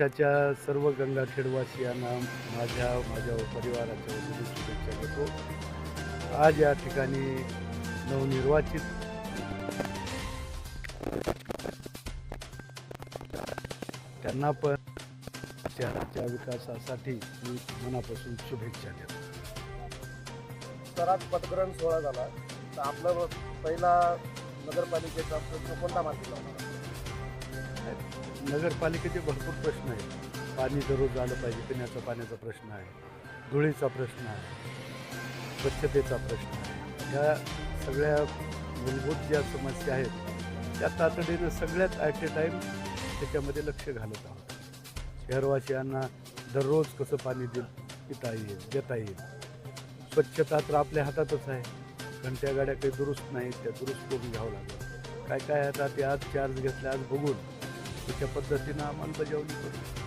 वर्षाच्या सर्व गंगाखेडवासियांना माझ्या परिवाराच्या वतीने शुभेच्छा देतो. आज या ठिकाणी नवनिर्वाचित त्यांना पण शहराच्या विकासासाठी मी मनापासून शुभेच्छा देतो. तर आज पटग्रहण सोहळा झाला, तर आपला पहिला नगरपालिकेचा प्रश्न कोणता मार्गी लावणार? नगरपालिकेचे भरपूर प्रश्न आहेत. पाणी दररोज आलं पाहिजे, पिण्याचा पाण्याचा प्रश्न आहे, धुळीचा प्रश्न आहे, स्वच्छतेचा प्रश्न आहे. या सगळ्या मूलभूत ज्या समस्या आहेत त्या तातडीनं सगळ्यात ॲट ए टाईम त्याच्यामध्ये लक्ष घालत आहोत. शहरवासियांना दररोज कसं पाणी पिता येईल, देता येईल. स्वच्छता तर आपल्या हातातच आहे. घंट्या गाड्या काही दुरुस्त नाहीत, त्या दुरुस्त करून घ्यावं लागेल. काय काय आता ते आज चार्ज घेतले, आज बघून त्याच्या पद्धतीनं अंमलबजावणी करू.